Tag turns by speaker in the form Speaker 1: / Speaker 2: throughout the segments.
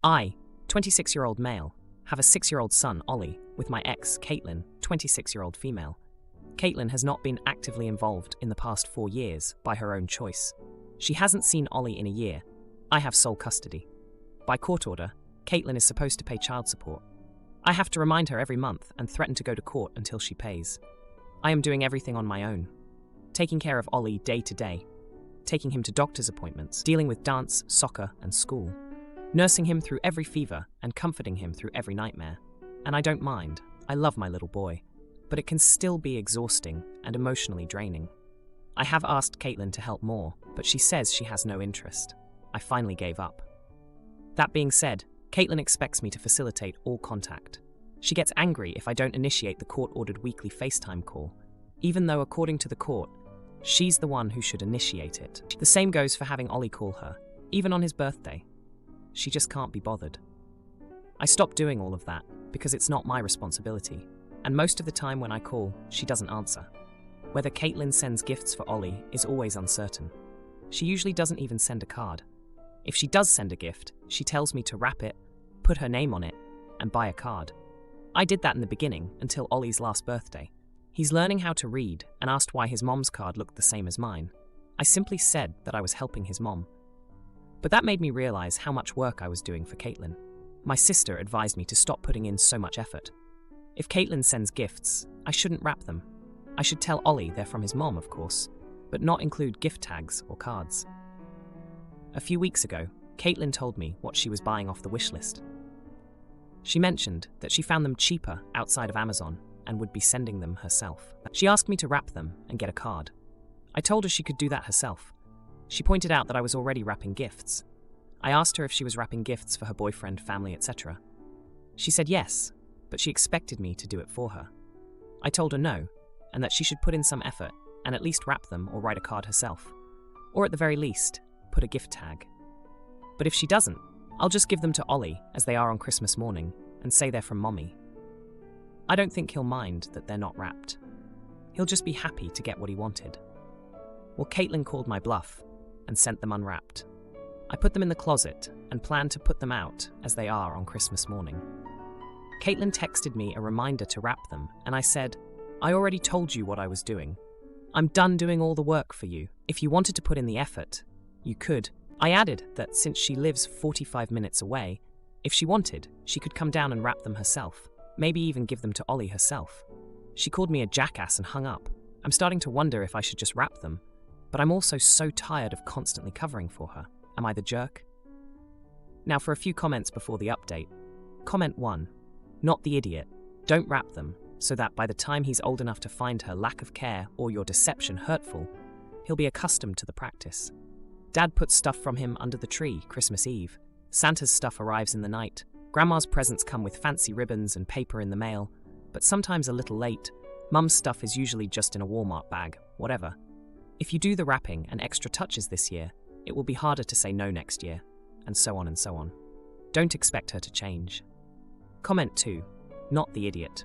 Speaker 1: I, 26-year-old male, have a 6-year-old son, Ollie, with my ex, Caitlin, 26-year-old female. Caitlin has not been actively involved in the past 4 years by her own choice. She hasn't seen Ollie in a year. I have sole custody. By court order, Caitlin is supposed to pay child support. I have to remind her every month and threaten to go to court until she pays. I am doing everything on my own. Taking care of Ollie day to day. Taking him to doctor's appointments, dealing with dance, soccer, and school. Nursing him through every fever and comforting him through every nightmare. And I don't mind. I love my little boy. But it can still be exhausting and emotionally draining. I have asked Caitlin to help more, but she says she has no interest. I finally gave up. That being said, Caitlin expects me to facilitate all contact. She gets angry if I don't initiate the court-ordered weekly FaceTime call, even though according to the court, she's the one who should initiate it. The same goes for having Ollie call her, even on his birthday. She just can't be bothered. I stopped doing all of that because it's not my responsibility, and most of the time when I call, she doesn't answer. Whether Caitlin sends gifts for Ollie is always uncertain. She usually doesn't even send a card. If she does send a gift, she tells me to wrap it, put her name on it, and buy a card. I did that in the beginning until Ollie's last birthday. He's learning how to read and asked why his mom's card looked the same as mine. I simply said that I was helping his mom. But that made me realize how much work I was doing for Caitlin. My sister advised me to stop putting in so much effort. If Caitlin sends gifts, I shouldn't wrap them. I should tell Ollie they're from his mom, of course, but not include gift tags or cards. A few weeks ago, Caitlin told me what she was buying off the wish list. She mentioned that she found them cheaper outside of Amazon and would be sending them herself. She asked me to wrap them and get a card. I told her she could do that herself. She pointed out that I was already wrapping gifts. I asked her if she was wrapping gifts for her boyfriend, family, etc. She said yes, but she expected me to do it for her. I told her no, and that she should put in some effort and at least wrap them or write a card herself. Or at the very least, put a gift tag. But if she doesn't, I'll just give them to Ollie as they are on Christmas morning and say they're from Mommy. I don't think he'll mind that they're not wrapped. He'll just be happy to get what he wanted. Well, Caitlin called my bluff and sent them unwrapped. I put them in the closet and planned to put them out as they are on Christmas morning. Caitlin texted me a reminder to wrap them, and I said, I already told you what I was doing. I'm done doing all the work for you. If you wanted to put in the effort, you could. I added that since she lives 45 minutes away, if she wanted, she could come down and wrap them herself, maybe even give them to Ollie herself. She called me a jackass and hung up. I'm starting to wonder if I should just wrap them, but I'm also so tired of constantly covering for her. Am I the jerk? Now for a few comments before the update. Comment 1. Not the idiot. Don't wrap them, so that by the time he's old enough to find her lack of care or your deception hurtful, he'll be accustomed to the practice. Dad puts stuff from him under the tree Christmas Eve. Santa's stuff arrives in the night. Grandma's presents come with fancy ribbons and paper in the mail, but sometimes a little late. Mum's stuff is usually just in a Walmart bag, whatever. If you do the wrapping and extra touches this year, it will be harder to say no next year, and so on and so on. Don't expect her to change. Comment 2. Not the idiot.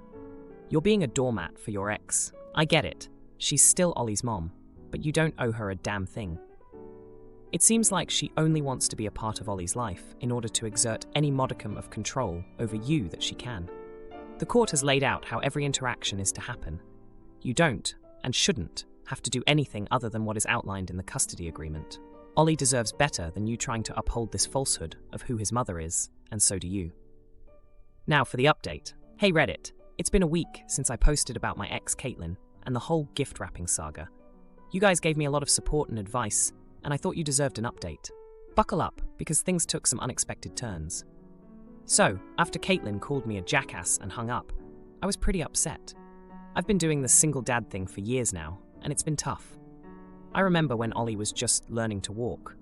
Speaker 1: You're being a doormat for your ex. I get it. She's still Ollie's mom, but you don't owe her a damn thing. It seems like she only wants to be a part of Ollie's life in order to exert any modicum of control over you that she can. The court has laid out how every interaction is to happen. You don't, and shouldn't, have to do anything other than what is outlined in the custody agreement. Ollie deserves better than you trying to uphold this falsehood of who his mother is, and so do you. Now for the update. Hey Reddit, it's been a week since I posted about my ex Caitlin and the whole gift wrapping saga. You guys gave me a lot of support and advice, and I thought you deserved an update. Buckle up, because things took some unexpected turns. So, after Caitlin called me a jackass and hung up, I was pretty upset. I've been doing the single dad thing for years now, and it's been tough. I remember when Ollie was just learning to walk.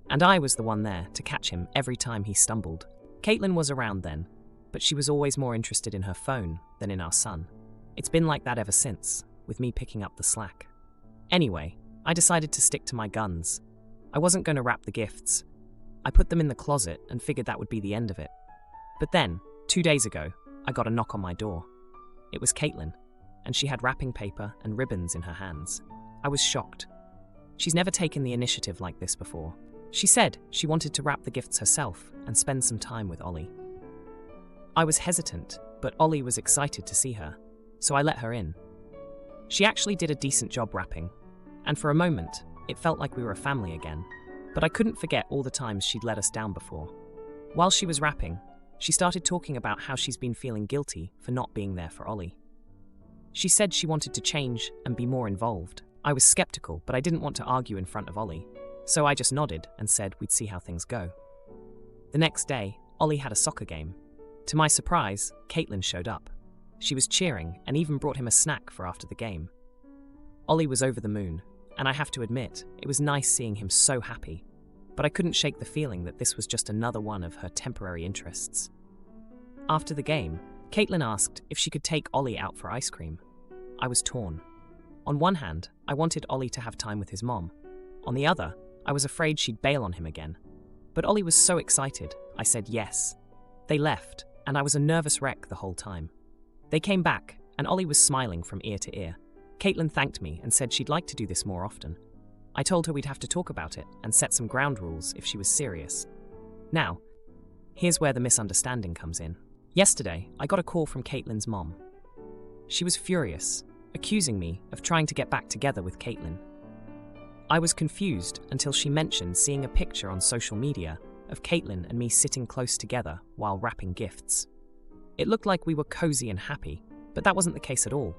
Speaker 1: And I was the one there to catch him every time he stumbled. Caitlin was around then, but she was always more interested in her phone than in our son. It's been like that ever since, with me picking up the slack. Anyway, I decided to stick to my guns. I wasn't going to wrap the gifts. I put them in the closet and figured that would be the end of it. But then, 2 days ago, I got a knock on my door. It was Caitlin, and she had wrapping paper and ribbons in her hands. I was shocked. She's never taken the initiative like this before. She said she wanted to wrap the gifts herself and spend some time with Ollie. I was hesitant, but Ollie was excited to see her, so I let her in. She actually did a decent job wrapping, and for a moment, it felt like we were a family again, but I couldn't forget all the times she'd let us down before. While she was wrapping, she started talking about how she's been feeling guilty for not being there for Ollie. She said she wanted to change and be more involved. I was skeptical, but I didn't want to argue in front of Ollie, so I just nodded and said we'd see how things go. The next day, Ollie had a soccer game. To my surprise, Caitlin showed up. She was cheering and even brought him a snack for after the game. Ollie was over the moon, and I have to admit, it was nice seeing him so happy, but I couldn't shake the feeling that this was just another one of her temporary interests. After the game, Caitlin asked if she could take Ollie out for ice cream. I was torn. On one hand, I wanted Ollie to have time with his mom. On the other, I was afraid she'd bail on him again. But Ollie was so excited, I said yes. They left, and I was a nervous wreck the whole time. They came back, and Ollie was smiling from ear to ear. Caitlin thanked me and said she'd like to do this more often. I told her we'd have to talk about it and set some ground rules if she was serious. Now, here's where the misunderstanding comes in. Yesterday, I got a call from Caitlin's mom. She was furious, accusing me of trying to get back together with Caitlin. I was confused until she mentioned seeing a picture on social media of Caitlin and me sitting close together while wrapping gifts. It looked like we were cozy and happy, but that wasn't the case at all.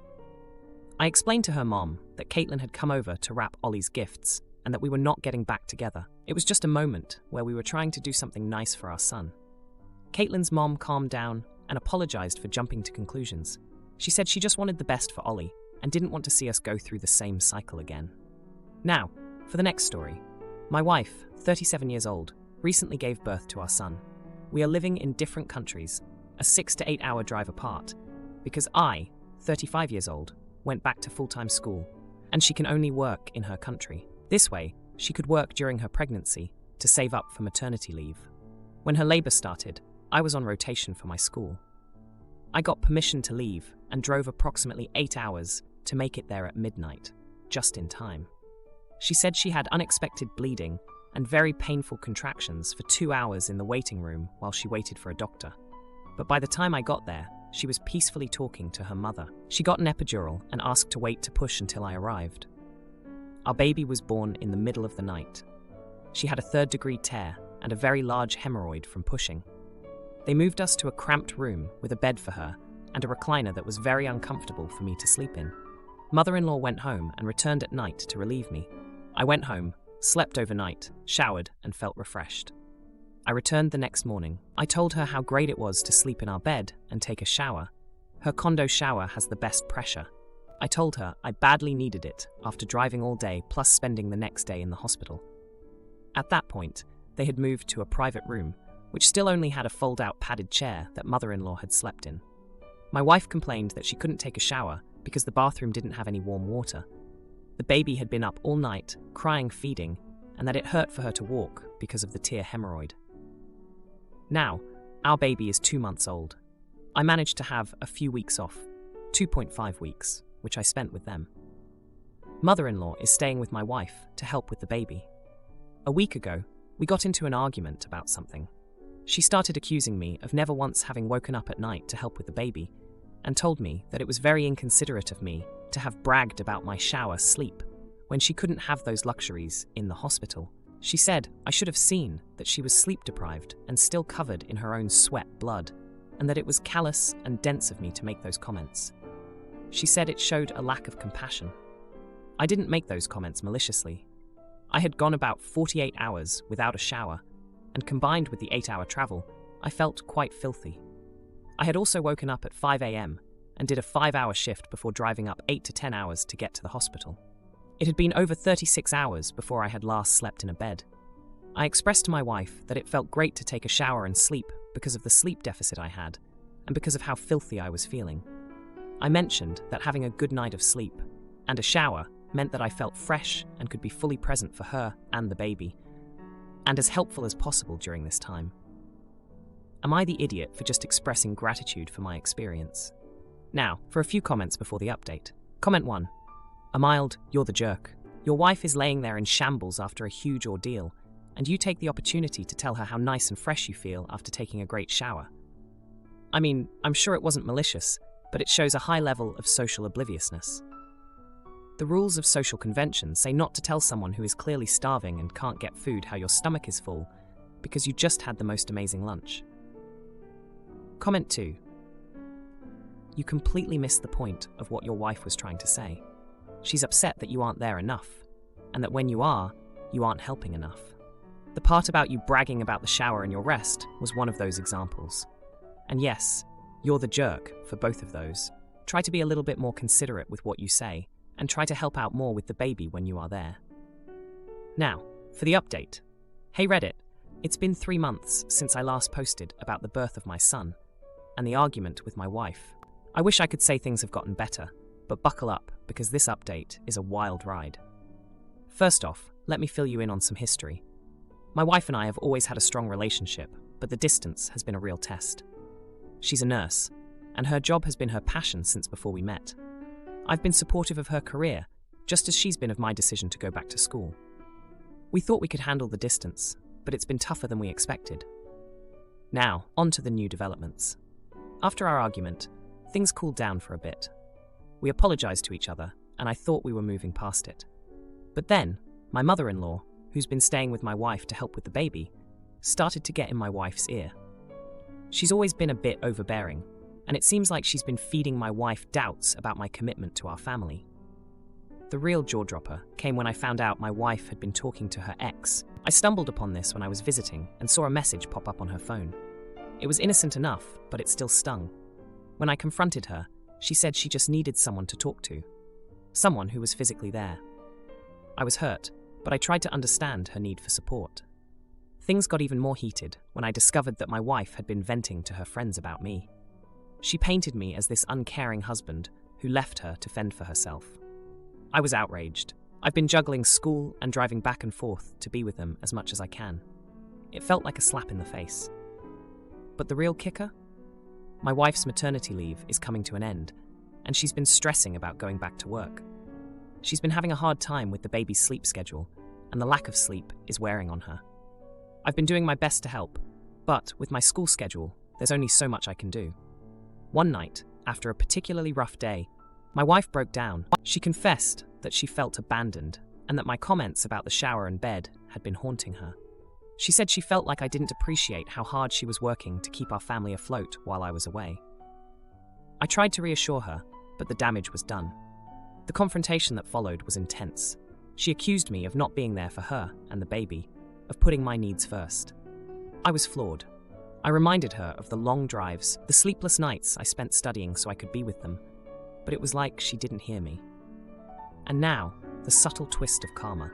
Speaker 1: I explained to her mom that Caitlin had come over to wrap Ollie's gifts and that we were not getting back together. It was just a moment where we were trying to do something nice for our son. Caitlin's mom calmed down and apologized for jumping to conclusions. She said she just wanted the best for Ollie and didn't want to see us go through the same cycle again. Now, for the next story. My wife, 37 years old, recently gave birth to our son. We are living in different countries, a 6 to 8 hour drive apart, because I, 35 years old, went back to full-time school, and she can only work in her country. This way, she could work during her pregnancy to save up for maternity leave. When her labor started, I was on rotation for my school. I got permission to leave and drove approximately 8 hours to make it there at midnight, just in time. She said she had unexpected bleeding and very painful contractions for 2 hours in the waiting room while she waited for a doctor. But by the time I got there, she was peacefully talking to her mother. She got an epidural and asked to wait to push until I arrived. Our baby was born in the middle of the night. She had a 3rd-degree tear and a very large hemorrhoid from pushing. They moved us to a cramped room with a bed for her and a recliner that was very uncomfortable for me to sleep in. Mother-in-law went home and returned at night to relieve me. I went home, slept overnight, showered, and felt refreshed. I returned the next morning. I told her how great it was to sleep in our bed and take a shower. Her condo shower has the best pressure. I told her I badly needed it after driving all day plus spending the next day in the hospital. At that point, they had moved to a private room, which still only had a fold-out padded chair that mother-in-law had slept in. My wife complained that she couldn't take a shower because the bathroom didn't have any warm water. The baby had been up all night, crying, feeding, and that it hurt for her to walk because of the tear hemorrhoid. Now, our baby is 2 months old. I managed to have a few weeks off, 2.5 weeks, which I spent with them. Mother-in-law is staying with my wife to help with the baby. A week ago, we got into an argument about something. She started accusing me of never once having woken up at night to help with the baby, and told me that it was very inconsiderate of me to have bragged about my shower sleep when she couldn't have those luxuries in the hospital. She said I should have seen that she was sleep-deprived and still covered in her own sweat blood, and that it was callous and dense of me to make those comments. She said it showed a lack of compassion. I didn't make those comments maliciously. I had gone about 48 hours without a shower, and combined with the 8-hour travel, I felt quite filthy. I had also woken up at 5 a.m. and did a 5-hour shift before driving up 8 to 10 hours to get to the hospital. It had been over 36 hours before I had last slept in a bed. I expressed to my wife that it felt great to take a shower and sleep because of the sleep deficit I had, and because of how filthy I was feeling. I mentioned that having a good night of sleep and a shower meant that I felt fresh and could be fully present for her and the baby, and as helpful as possible during this time. Am I the idiot for just expressing gratitude for my experience? Now, for a few comments before the update. Comment 1. A mild, "You're the jerk. Your wife is laying there in shambles after a huge ordeal, and you take the opportunity to tell her how nice and fresh you feel after taking a great shower. I mean, I'm sure it wasn't malicious, but it shows a high level of social obliviousness. The rules of social convention say not to tell someone who is clearly starving and can't get food how your stomach is full because you just had the most amazing lunch. Comment 2. You completely missed the point of what your wife was trying to say. She's upset that you aren't there enough, and that when you aren't helping enough. The part about you bragging about the shower and your rest was one of those examples. And yes, you're the jerk for both of those. Try to be a little bit more considerate with what you say, and try to help out more with the baby when you are there. Now, for the update. Hey Reddit, it's been 3 months since I last posted about the birth of my son, and the argument with my wife. I wish I could say things have gotten better, but buckle up because this update is a wild ride. First off, let me fill you in on some history. My wife and I have always had a strong relationship, but the distance has been a real test. She's a nurse, and her job has been her passion since before we met. I've been supportive of her career, just as she's been of my decision to go back to school. We thought we could handle the distance, but it's been tougher than we expected. Now, on to the new developments. After our argument, things cooled down for a bit. We apologized to each other, and I thought we were moving past it. But then, my mother-in-law, who's been staying with my wife to help with the baby, started to get in my wife's ear. She's always been a bit overbearing, and it seems like she's been feeding my wife doubts about my commitment to our family. The real jaw-dropper came when I found out my wife had been talking to her ex. I stumbled upon this when I was visiting and saw a message pop up on her phone. It was innocent enough, but it still stung. When I confronted her, she said she just needed someone to talk to. Someone who was physically there. I was hurt, but I tried to understand her need for support. Things got even more heated when I discovered that my wife had been venting to her friends about me. She painted me as this uncaring husband who left her to fend for herself. I was outraged. I've been juggling school and driving back and forth to be with them as much as I can. It felt like a slap in the face. But the real kicker? My wife's maternity leave is coming to an end, and she's been stressing about going back to work. She's been having a hard time with the baby's sleep schedule, and the lack of sleep is wearing on her. I've been doing my best to help, but with my school schedule, there's only so much I can do. One night, after a particularly rough day, my wife broke down. She confessed that she felt abandoned and that my comments about the shower and bed had been haunting her. She said she felt like I didn't appreciate how hard she was working to keep our family afloat while I was away. I tried to reassure her, but the damage was done. The confrontation that followed was intense. She accused me of not being there for her and the baby, of putting my needs first. I was floored. I reminded her of the long drives, the sleepless nights I spent studying so I could be with them, but it was like she didn't hear me. And now, the subtle twist of karma.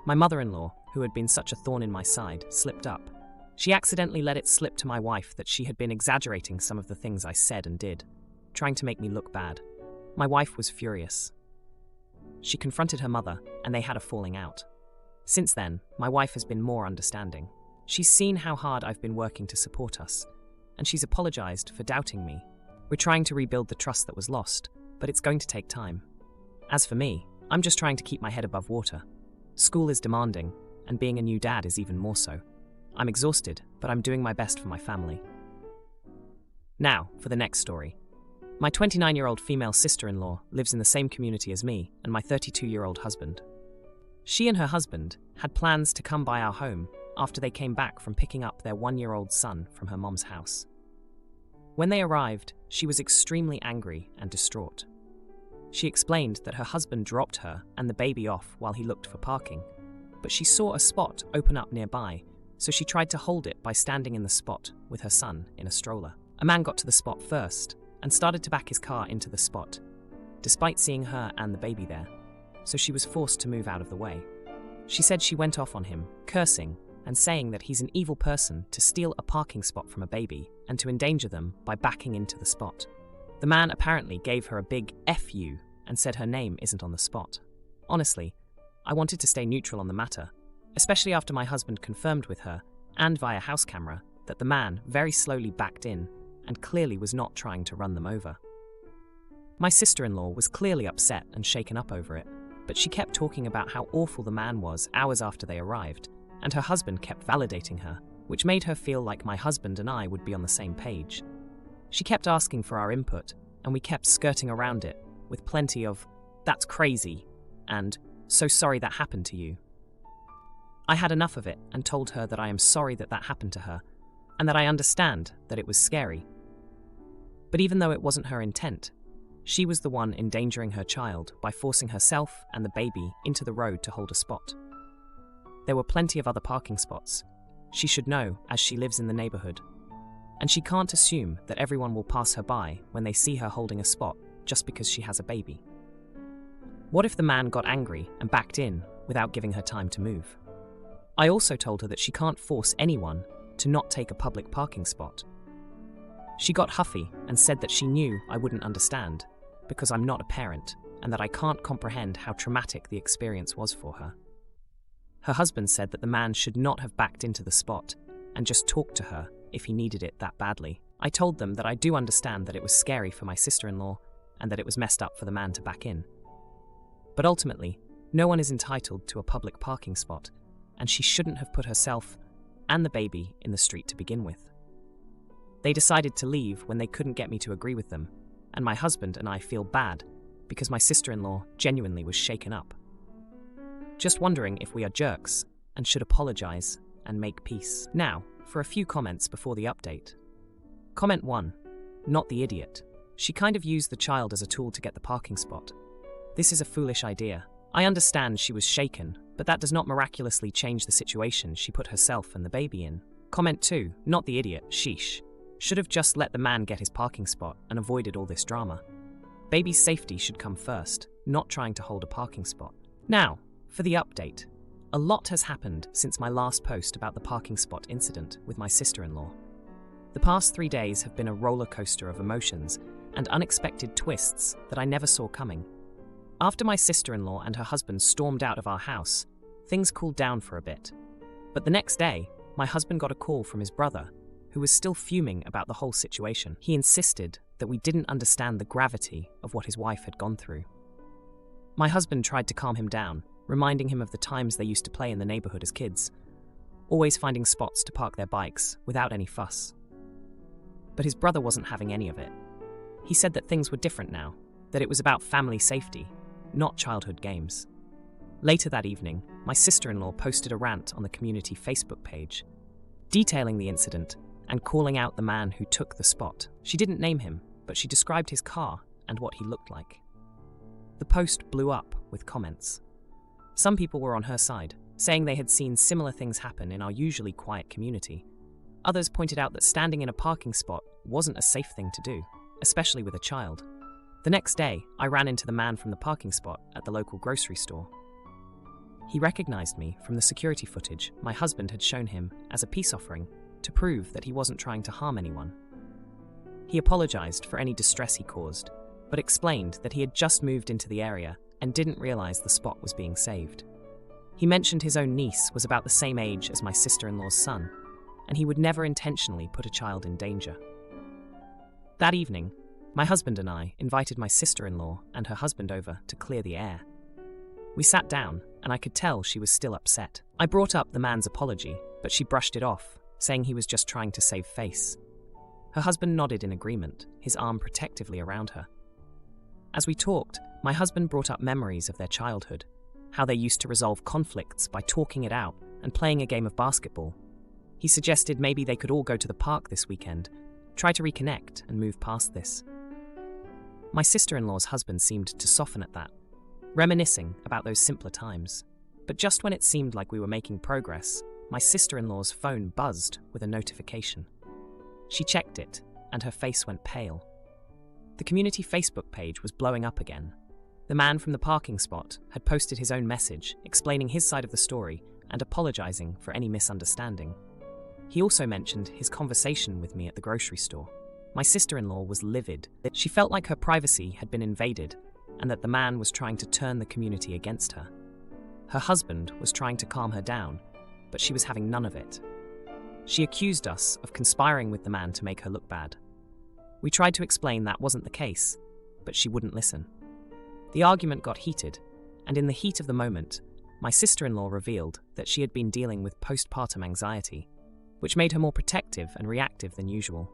Speaker 1: My mother-in-law, who had been such a thorn in my side, slipped up. She accidentally let it slip to my wife that she had been exaggerating some of the things I said and did, trying to make me look bad. My wife was furious. She confronted her mother, and they had a falling out. Since then, my wife has been more understanding. She's seen how hard I've been working to support us, and she's apologized for doubting me. We're trying to rebuild the trust that was lost, but it's going to take time. As for me, I'm just trying to keep my head above water. School is demanding, and being a new dad is even more so. I'm exhausted, but I'm doing my best for my family. Now, for the next story. My 29-year-old female sister-in-law lives in the same community as me and my 32-year-old husband. She and her husband had plans to come by our home after they came back from picking up their 1-year-old son from her mom's house. When they arrived, she was extremely angry and distraught. She explained that her husband dropped her and the baby off while he looked for parking, but she saw a spot open up nearby, so she tried to hold it by standing in the spot with her son in a stroller. A man got to the spot first and started to back his car into the spot, despite seeing her and the baby there, so she was forced to move out of the way. She said she went off on him, cursing and saying that he's an evil person to steal a parking spot from a baby and to endanger them by backing into the spot. The man apparently gave her a big F you and said her name isn't on the spot. Honestly, I wanted to stay neutral on the matter, especially after my husband confirmed with her, and via house camera, that the man very slowly backed in and clearly was not trying to run them over. My sister-in-law was clearly upset and shaken up over it, but she kept talking about how awful the man was hours after they arrived, and her husband kept validating her, which made her feel like my husband and I would be on the same page. She kept asking for our input, and we kept skirting around it with plenty of, "That's crazy," and "So sorry that happened to you." I had enough of it and told her that I am sorry that that happened to her, and that I understand that it was scary. But even though it wasn't her intent, she was the one endangering her child by forcing herself and the baby into the road to hold a spot. There were plenty of other parking spots. She should know, as she lives in the neighborhood. And she can't assume that everyone will pass her by when they see her holding a spot just because she has a baby. What if the man got angry and backed in without giving her time to move? I also told her that she can't force anyone to not take a public parking spot. She got huffy and said that she knew I wouldn't understand because I'm not a parent and that I can't comprehend how traumatic the experience was for her. Her husband said that the man should not have backed into the spot and just talked to her if he needed it that badly. I told them that I do understand that it was scary for my sister-in-law and that it was messed up for the man to back in. But ultimately, no one is entitled to a public parking spot, and she shouldn't have put herself and the baby in the street to begin with. They decided to leave when they couldn't get me to agree with them, and my husband and I feel bad because my sister-in-law genuinely was shaken up. Just wondering if we are jerks and should apologize and make peace. Now, for a few comments before the update. Comment 1. Not the idiot. She kind of used the child as a tool to get the parking spot. This is a foolish idea. I understand she was shaken, but that does not miraculously change the situation she put herself and the baby in. Comment 2. Not the idiot. Sheesh. Should have just let the man get his parking spot and avoided all this drama. Baby's safety should come first, not trying to hold a parking spot. Now, for the update. A lot has happened since my last post about the parking spot incident with my sister-in-law. The past 3 days have been a roller coaster of emotions and unexpected twists that I never saw coming. After my sister-in-law and her husband stormed out of our house, things cooled down for a bit. But the next day, my husband got a call from his brother, who was still fuming about the whole situation. He insisted that we didn't understand the gravity of what his wife had gone through. My husband tried to calm him down, reminding him of the times they used to play in the neighborhood as kids, always finding spots to park their bikes without any fuss. But his brother wasn't having any of it. He said that things were different now, that it was about family safety, not childhood games. Later that evening, my sister-in-law posted a rant on the community Facebook page, detailing the incident and calling out the man who took the spot. She didn't name him, but she described his car and what he looked like. The post blew up with comments. Some people were on her side, saying they had seen similar things happen in our usually quiet community. Others pointed out that standing in a parking spot wasn't a safe thing to do, especially with a child. The next day, I ran into the man from the parking spot at the local grocery store. He recognized me from the security footage my husband had shown him as a peace offering to prove that he wasn't trying to harm anyone. He apologized for any distress he caused, but explained that he had just moved into the area and didn't realize the spot was being saved. He mentioned his own niece was about the same age as my sister-in-law's son, and he would never intentionally put a child in danger. That evening, my husband and I invited my sister-in-law and her husband over to clear the air. We sat down, and I could tell she was still upset. I brought up the man's apology, but she brushed it off, saying he was just trying to save face. Her husband nodded in agreement, his arm protectively around her. As we talked, my husband brought up memories of their childhood, how they used to resolve conflicts by talking it out and playing a game of basketball. He suggested maybe they could all go to the park this weekend, try to reconnect and move past this. My sister-in-law's husband seemed to soften at that, reminiscing about those simpler times. But just when it seemed like we were making progress, my sister-in-law's phone buzzed with a notification. She checked it, and her face went pale. The community Facebook page was blowing up again. The man from the parking spot had posted his own message, explaining his side of the story and apologizing for any misunderstanding. He also mentioned his conversation with me at the grocery store. My sister-in-law was livid. She felt like her privacy had been invaded and that the man was trying to turn the community against her. Her husband was trying to calm her down, but she was having none of it. She accused us of conspiring with the man to make her look bad. We tried to explain that wasn't the case, but she wouldn't listen. The argument got heated, and in the heat of the moment, my sister-in-law revealed that she had been dealing with postpartum anxiety, which made her more protective and reactive than usual.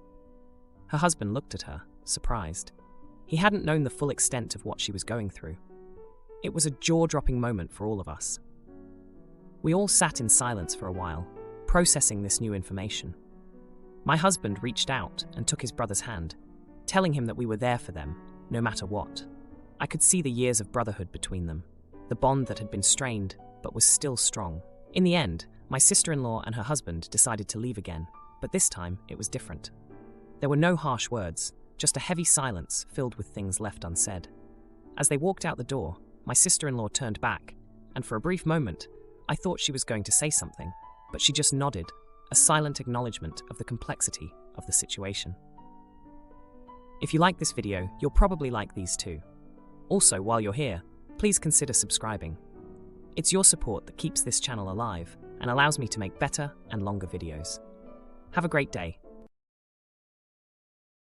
Speaker 1: Her husband looked at her, surprised. He hadn't known the full extent of what she was going through. It was a jaw-dropping moment for all of us. We all sat in silence for a while, processing this new information. My husband reached out and took his brother's hand, telling him that we were there for them, no matter what. I could see the years of brotherhood between them, the bond that had been strained but was still strong. In the end, my sister-in-law and her husband decided to leave again, but this time it was different. There were no harsh words, just a heavy silence filled with things left unsaid. As they walked out the door, my sister-in-law turned back, and for a brief moment, I thought she was going to say something, but she just nodded, a silent acknowledgement of the complexity of the situation. If you like this video, you'll probably like these too. Also, while you're here, please consider subscribing. It's your support that keeps this channel alive and allows me to make better and longer videos. Have a great day.